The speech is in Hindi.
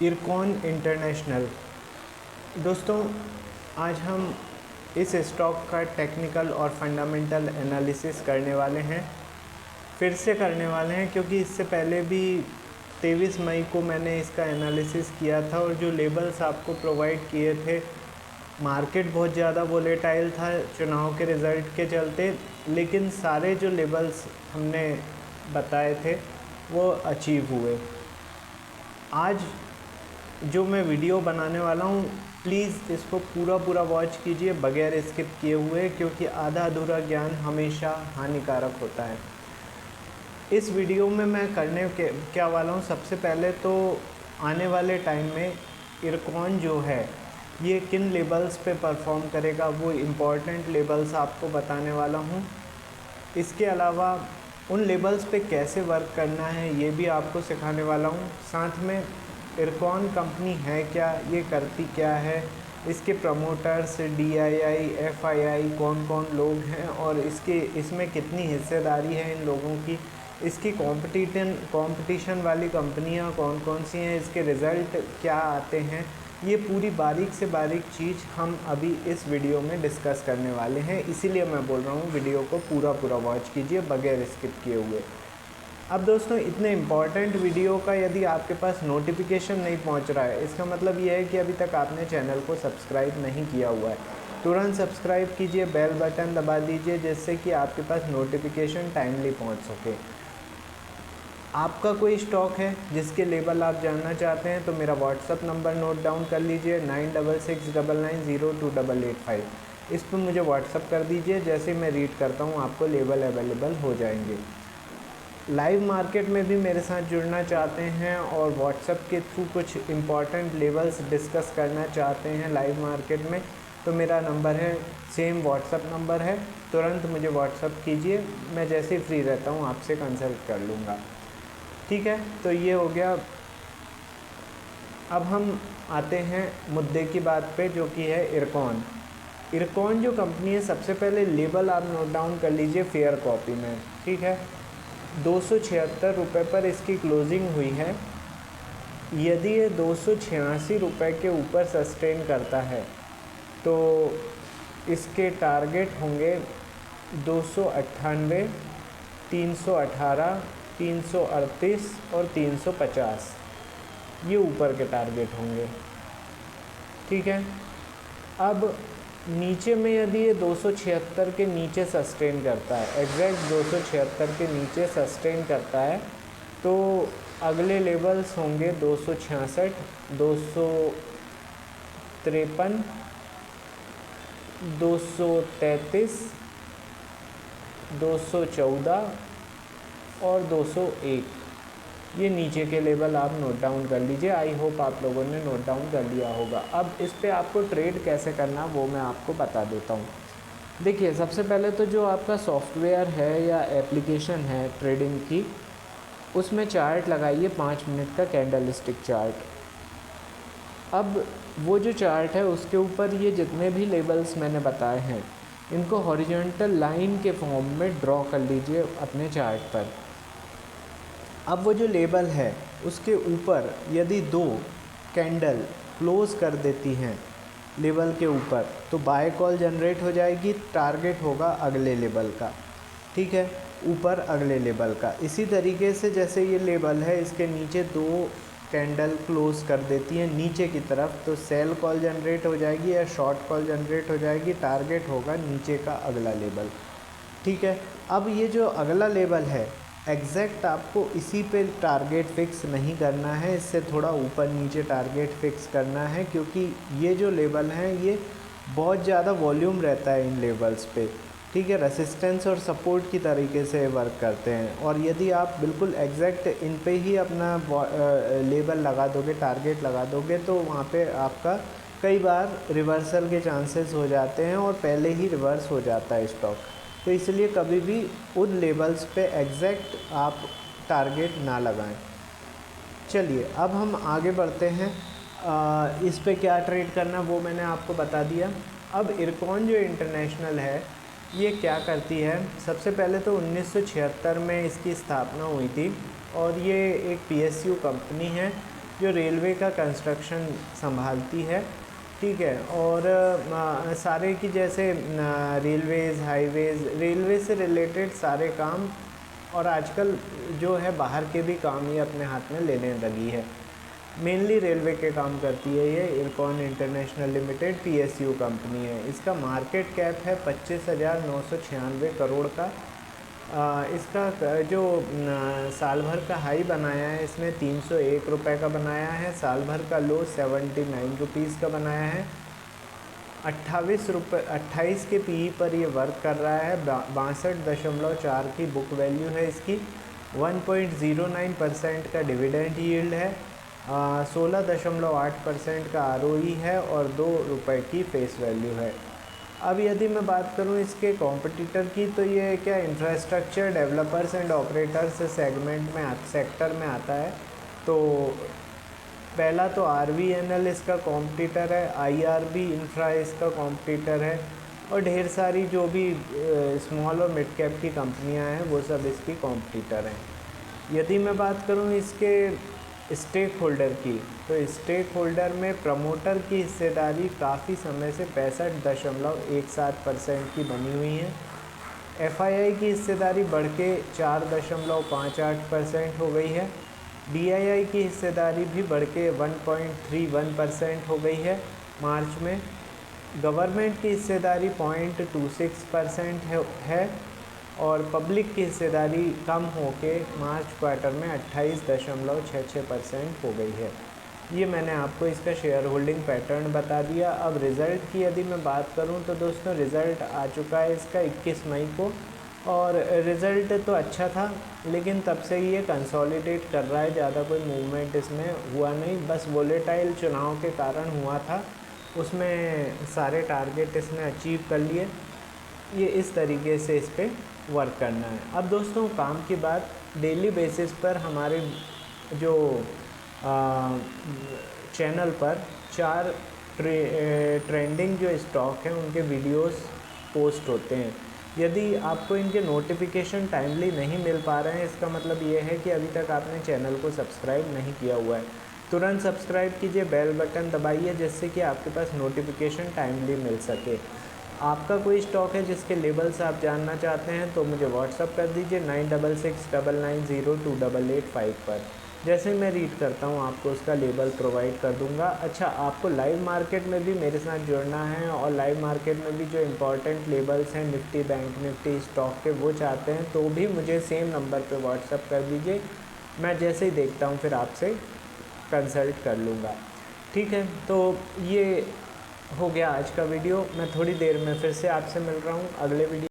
इरकॉन इंटरनेशनल। दोस्तों, आज हम इस स्टॉक का टेक्निकल और फंडामेंटल एनालिसिस करने वाले हैं। फिर से करने वाले हैं क्योंकि इससे पहले भी 23 मई को मैंने इसका एनालिसिस किया था और जो लेबल्स आपको प्रोवाइड किए थे, मार्केट बहुत ज़्यादा वोलेटाइल था चुनाव के रिज़ल्ट के चलते, लेकिन सारे जो लेबल्स हमने बताए थे वो अचीव हुए। आज जो मैं वीडियो बनाने वाला हूँ, प्लीज़ इसको पूरा वॉच कीजिए बगैर स्किप किए हुए, क्योंकि आधा अधूरा ज्ञान हमेशा हानिकारक होता है। इस वीडियो में मैं करने के क्या वाला हूँ, सबसे पहले तो आने वाले टाइम में इरकॉन जो है ये किन लेबल्स पे परफॉर्म करेगा, वो इम्पॉर्टेंट लेबल्स आपको बताने वाला हूँ। इसके अलावा उन लेबल्स पे कैसे वर्क करना है ये भी आपको सिखाने वाला हूँ। साथ में इरकॉन कंपनी है क्या, ये करती क्या है, इसके प्रमोटर्स DII FII कौन कौन लोग हैं और इसमें कितनी हिस्सेदारी है इन लोगों की, इसकी कंपटीशन वाली कंपनियां कौन कौन सी हैं, इसके रिज़ल्ट क्या आते हैं, ये पूरी बारीक से बारीक चीज़ हम अभी इस वीडियो में डिस्कस करने वाले हैं। इसीलिए मैं बोल रहा हूँ वीडियो को पूरा वॉच कीजिए बगैर स्किप किए हुए। अब दोस्तों, इतने इम्पॉर्टेंट वीडियो का यदि आपके पास नोटिफिकेशन नहीं पहुंच रहा है, इसका मतलब ये है कि अभी तक आपने चैनल को सब्सक्राइब नहीं किया हुआ है। तुरंत सब्सक्राइब कीजिए, बेल बटन दबा दीजिए, जिससे कि आपके पास नोटिफिकेशन टाइमली पहुंच सके। आपका कोई स्टॉक है जिसके लेबल आप जानना चाहते हैं तो मेरा व्हाट्सअप नंबर नोट डाउन कर लीजिए, 9669902885। इस पर मुझे व्हाट्सअप कर दीजिए, जैसे मैं रीड करता हूँ आपको लेबल अवेलेबल हो जाएंगे। लाइव मार्केट में भी मेरे साथ जुड़ना चाहते हैं और व्हाट्सएप के थ्रू कुछ इम्पॉर्टेंट लेवल्स डिस्कस करना चाहते हैं लाइव मार्केट में, तो मेरा नंबर है, सेम व्हाट्सएप नंबर है, तुरंत मुझे व्हाट्सएप कीजिए। मैं जैसे ही फ्री रहता हूँ आपसे कंसल्ट कर लूँगा। ठीक है, तो ये हो गया। अब हम आते हैं मुद्दे की बात पे, जो कि है इरकॉन। इरकॉन जो कंपनी है, सबसे पहले लेबल आप नोट डाउन कर लीजिए फेयर कॉपी में। ठीक है, 276 रुपये पर इसकी क्लोजिंग हुई है। यदि ये 286 रुपये के ऊपर सस्टेन करता है तो इसके टारगेट होंगे 298, 318, 338 और 350। ये ऊपर के टारगेट होंगे। ठीक है, अब नीचे में यदि ये 276 के नीचे सस्टेन करता है, एग्जैक्ट 276 के नीचे सस्टेन करता है, तो अगले लेवल्स होंगे 266, 253, 233, 214 और 201। ये नीचे के लेवल आप नोट डाउन कर लीजिए। आई होप आप लोगों ने नोट डाउन कर लिया होगा। अब इस पे आपको ट्रेड कैसे करना वो मैं आपको बता देता हूँ। देखिए, सबसे पहले तो जो आपका सॉफ्टवेयर है या एप्लीकेशन है ट्रेडिंग की, उसमें चार्ट लगाइए 5 मिनट का कैंडल स्टिक चार्ट। अब वो जो चार्ट है उसके ऊपर ये जितने भी लेबल्स मैंने बताए हैं, इनको हॉरिजॉन्टल लाइन के फॉर्म में ड्रॉ कर लीजिए अपने चार्ट पर। अब वो जो लेबल है उसके ऊपर यदि 2 कैंडल क्लोज कर देती हैं लेबल के ऊपर, तो बाय कॉल जनरेट हो जाएगी, टारगेट होगा अगले लेबल का। ठीक है, ऊपर अगले लेबल का। इसी तरीके से जैसे ये लेबल है, इसके नीचे 2 कैंडल क्लोज कर देती हैं नीचे की तरफ, तो सेल कॉल जनरेट हो जाएगी या शॉर्ट कॉल जनरेट हो जाएगी, टारगेट होगा नीचे का अगला लेबल। ठीक है, अब ये जो अगला लेबल है, एग्जैक्ट आपको इसी पे टारगेट फिक्स नहीं करना है, इससे थोड़ा ऊपर नीचे टारगेट फिक्स करना है, क्योंकि ये जो लेबल हैं ये बहुत ज़्यादा वॉल्यूम रहता है इन लेबल्स पे। ठीक है, रेसिस्टेंस और सपोर्ट की तरीके से वर्क करते हैं, और यदि आप बिल्कुल एग्जैक्ट इन पे ही अपना लेबल लगा दोगे, टारगेट लगा दोगे, तो वहाँ पे आपका कई बार रिवर्सल के चांसेस हो जाते हैं और पहले ही रिवर्स हो जाता है स्टॉक। तो इसलिए कभी भी उन लेबल्स पे एग्जैक्ट आप टारगेट ना लगाएं। चलिए, अब हम आगे बढ़ते हैं। इस पे क्या ट्रेड करना वो मैंने आपको बता दिया। अब इरकॉन जो इंटरनेशनल है ये क्या करती है, सबसे पहले तो 1976 में इसकी स्थापना हुई थी और ये एक PSU कंपनी है। जो रेलवे का कंस्ट्रक्शन संभालती है, ठीक है। और सारे की जैसे रेलवेज़, हाईवेज़, रेलवे से रिलेटेड सारे काम, और आजकल जो है बाहर के भी काम ये अपने हाथ में लेने लगी है। मेनली रेलवे के काम करती है ये। IRCON international limited PSU company है। इसका मार्केट कैप है 25,996 करोड़ का। इसका जो साल भर का हाई बनाया है इसने 301 रुपये का बनाया है। साल भर का लो 79 रुपीज़ का बनाया है। 28 के PE पर ये वर्क कर रहा है। 62.4 की बुक वैल्यू है इसकी। 1.09% का डिविडेंड यील्ड है। 16.8% का ROE है और 2 रुपये की फेस वैल्यू है। अब यदि मैं बात करूं इसके कॉम्पिटिटर की, तो ये क्या infrastructure developers and operators sector में आता है। तो पहला तो RVNL इसका कॉम्पिटिटर है, IRB इंफ्रा इसका कॉम्पिटिटर है, और ढेर सारी जो भी स्मॉल और मिड कैप की कंपनियां हैं वो सब इसकी कॉम्पिटिटर हैं। यदि मैं बात करूं इसके स्टेक होल्डर की, तो स्टेक होल्डर में प्रमोटर की हिस्सेदारी काफ़ी समय से 65.17% की बनी हुई है। FII की हिस्सेदारी बढ़ के 4.58% हो गई है। DII की हिस्सेदारी भी बढ़ के 1.31% हो गई है मार्च में। गवर्नमेंट की हिस्सेदारी 0.26% है और पब्लिक की हिस्सेदारी कम होके मार्च क्वार्टर में 28.66% हो गई है। ये मैंने आपको इसका शेयर होल्डिंग पैटर्न बता दिया। अब रिज़ल्ट की यदि मैं बात करूं तो दोस्तों रिज़ल्ट आ चुका है इसका 21 मई को, और रिज़ल्ट तो अच्छा था, लेकिन तब से ये कंसोलिडेट कर रहा है। ज़्यादा कोई मूवमेंट इसमें हुआ नहीं, बस वोलेटाइल चुनाव के कारण हुआ था, उसमें सारे टारगेट इसने अचीव कर लिए। ये इस तरीके से इस पर वर्क करना है। अब दोस्तों काम की बात, डेली बेसिस पर हमारे जो चैनल पर 4 ट्रेंडिंग जो स्टॉक हैं उनके वीडियोस पोस्ट होते हैं। यदि आपको इनके नोटिफिकेशन टाइमली नहीं मिल पा रहे हैं, इसका मतलब ये है कि अभी तक आपने चैनल को सब्सक्राइब नहीं किया हुआ है। तुरंत सब्सक्राइब कीजिए, बेल बटन दबाइए, जिससे कि आपके पास नोटिफिकेशन टाइमली मिल सके। आपका कोई स्टॉक है जिसके लेवल्स आप जानना चाहते हैं तो मुझे व्हाट्सअप कर दीजिए 9669902885 पर। जैसे मैं रीड करता हूँ आपको उसका लेबल प्रोवाइड कर दूंगा। अच्छा, आपको लाइव मार्केट में भी मेरे साथ जुड़ना है और लाइव मार्केट में भी जो इम्पोर्टेंट लेबल्स हैं निफ्टी, बैंक निफ्टी, स्टॉक के, वो चाहते हैं तो भी मुझे सेम नंबर पे व्हाट्सअप कर दीजिए। मैं जैसे ही देखता हूँ फिर आपसे कंसल्ट कर लूँगा, ठीक है। तो ये हो गया आज का वीडियो। मैं थोड़ी देर में फिर से आपसे मिल रहा हूँ अगले वीडियो